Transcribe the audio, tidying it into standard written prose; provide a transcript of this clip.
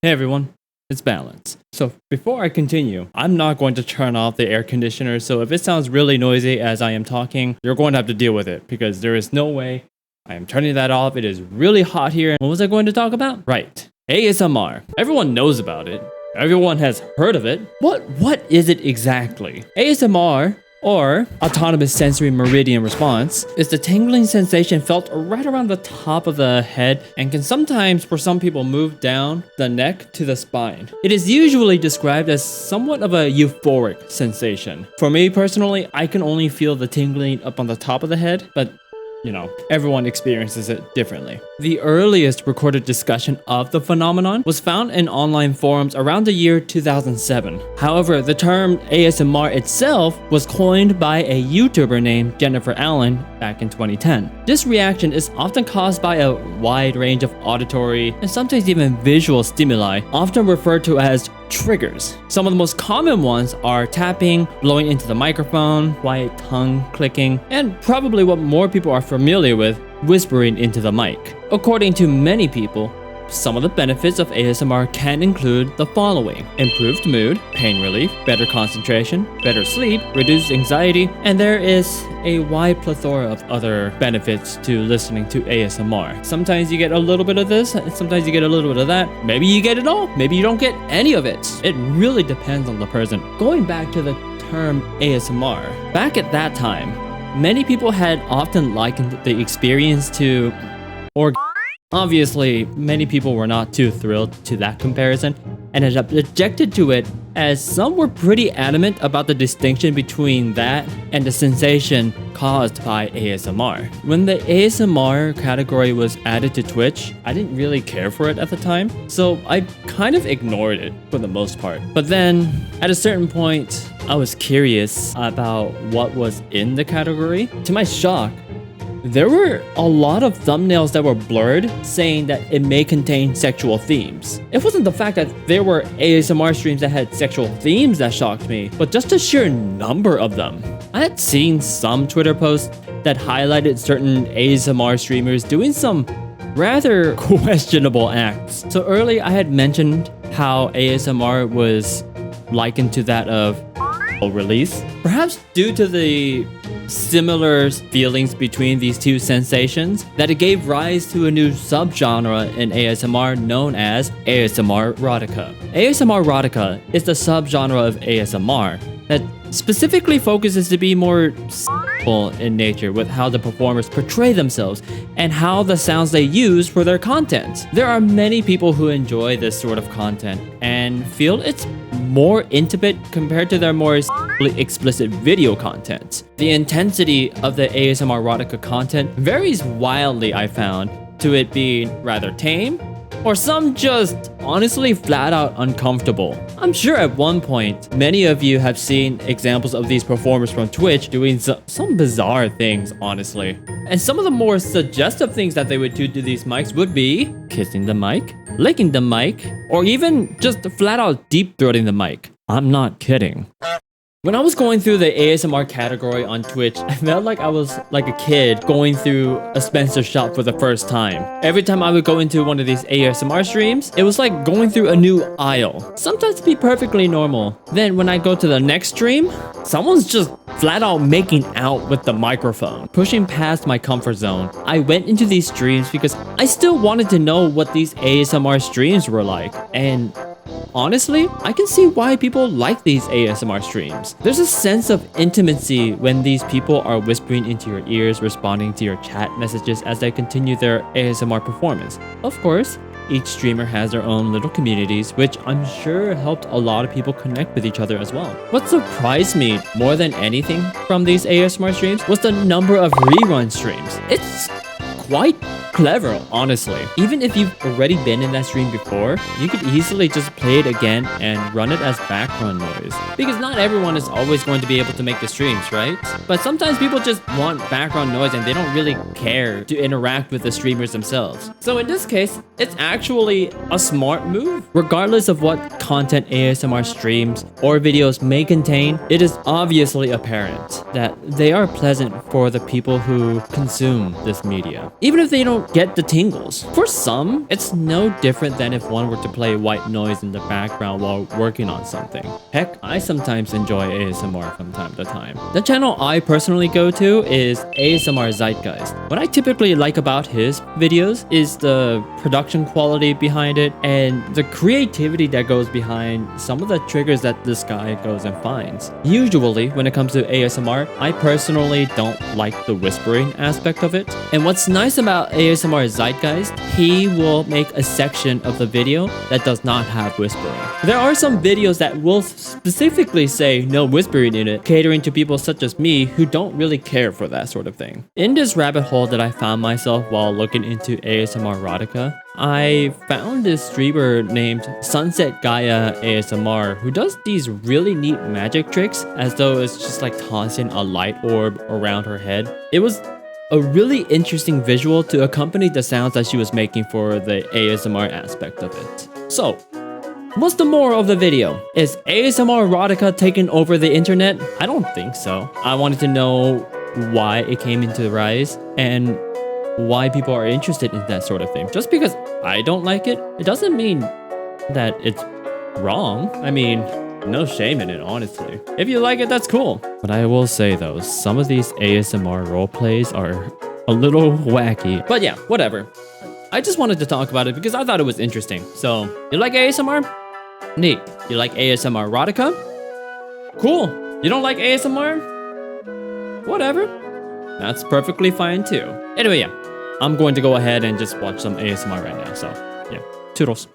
Hey everyone, it's Balance. So before I continue, I'm not going to turn off the air conditioner, so if it sounds really noisy as I am talking, you're going to have to deal with it because there is no way I am turning that off. It is really hot here. What was I going to talk about? Right, ASMR. Everyone knows about it. Everyone has heard of it. What is it exactly? ASMR, or Autonomous Sensory Meridian Response, is the tingling sensation felt right around the top of the head and can sometimes, for some people, move down the neck to the spine. It is usually described as somewhat of a euphoric sensation. For me personally, I can only feel the tingling up on the top of the head, but everyone experiences it differently. The earliest recorded discussion of the phenomenon was found in online forums around the year 2007. However, the term ASMR itself was coined by a YouTuber named Jennifer Allen back in 2010. This reaction is often caused by a wide range of auditory and sometimes even visual stimuli, often referred to as triggers. Some of the most common ones are tapping, blowing into the microphone, quiet tongue clicking, and probably what more people are familiar with, whispering into the mic. According to many people, some of the benefits of ASMR can include the following: improved mood, pain relief, better concentration, better sleep, reduced anxiety, and there is a wide plethora of other benefits to listening to ASMR. Sometimes you get a little bit of this, and sometimes you get a little bit of that. Maybe you get it all, maybe you don't get any of it. It really depends on the person. Going back to the term ASMR, back at that time, many people had often likened the experience to Obviously, many people were not too thrilled to that comparison and had objected to it, as some were pretty adamant about the distinction between that and the sensation caused by ASMR. When the ASMR category was added to Twitch, I didn't really care for it at the time, so I kind of ignored it for the most part. But then, at a certain point, I was curious about what was in the category. To my shock, there were a lot of thumbnails that were blurred, saying that it may contain sexual themes. It wasn't the fact that there were ASMR streams that had sexual themes that shocked me, but just the sheer number of them. I had seen some Twitter posts that highlighted certain ASMR streamers doing some rather questionable acts. So earlier I had mentioned how ASMR was likened to that of a release. Perhaps due to the similar feelings between these two sensations, that it gave rise to a new subgenre in ASMR known as ASMRotica. ASMRotica is the subgenre of ASMR that specifically focuses to be more simple in nature with how the performers portray themselves and how the sounds they use for their content. There are many people who enjoy this sort of content and feel it's more intimate compared to their more explicit video content. The intensity of the ASMRotica content varies wildly, I found, to it being rather tame, or some just honestly flat out uncomfortable. I'm sure at one point, many of you have seen examples of these performers from Twitch doing some bizarre things, honestly. And some of the more suggestive things that they would do to these mics would be kissing the mic, licking the mic, or even just flat out deep throating the mic. I'm not kidding. When I was going through the ASMR category on Twitch, I felt like I was like a kid going through a Spencer shop for the first time. Every time I would go into one of these ASMR streams, it was like going through a new aisle. Sometimes it'd be perfectly normal. Then when I go to the next stream, someone's just flat out making out with the microphone, pushing past my comfort zone. I went into these streams because I still wanted to know what these ASMR streams were like, and honestly, I can see why people like these ASMR streams. There's a sense of intimacy when these people are whispering into your ears, responding to your chat messages as they continue their ASMR performance. Of course, each streamer has their own little communities, which I'm sure helped a lot of people connect with each other as well. What surprised me more than anything from these ASMR streams was the number of rerun streams. It's quite clever, honestly. Even if you've already been in that stream before, you could easily just play it again and run it as background noise. Because not everyone is always going to be able to make the streams, right? But sometimes people just want background noise and they don't really care to interact with the streamers themselves. So in this case, it's actually a smart move. Regardless of what content ASMR streams or videos may contain, it is obviously apparent that they are pleasant for the people who consume this media. Even if they don't don't get the tingles. For some, it's no different than if one were to play white noise in the background while working on something. Heck, I sometimes enjoy ASMR from time to time. The channel I personally go to is ASMR Zeitgeist. What I typically like about his videos is the production quality behind it and the creativity that goes behind some of the triggers that this guy goes and finds. Usually, when it comes to ASMR, I personally don't like the whispering aspect of it. And what's nice about ASMR Zeitgeist, he will make a section of the video that does not have whispering. There are some videos that will specifically say no whispering in it, catering to people such as me who don't really care for that sort of thing. In this rabbit hole that I found myself while looking into ASMRotica, I found this streamer named Sunset Gaia ASMR who does these really neat magic tricks as though it's just like tossing a light orb around her head. It was a really interesting visual to accompany the sounds that she was making for the ASMR aspect of it. So, what's the moral of the video? Is ASMRotica taking over the internet? I don't think so. I wanted to know why it came into the rise and why people are interested in that sort of thing. Just because I don't like it, it doesn't mean that it's wrong. I mean, no shame in it, honestly. If you like it, that's cool. But I will say though, some of these ASMR roleplays are a little wacky. But yeah, whatever. I just wanted to talk about it because I thought it was interesting. So, you like ASMR? Neat. You like ASMRotica? Cool. You don't like ASMR? Whatever. That's perfectly fine too. Anyway, yeah. I'm going to go ahead and just watch some ASMR right now. So, yeah. Toodles.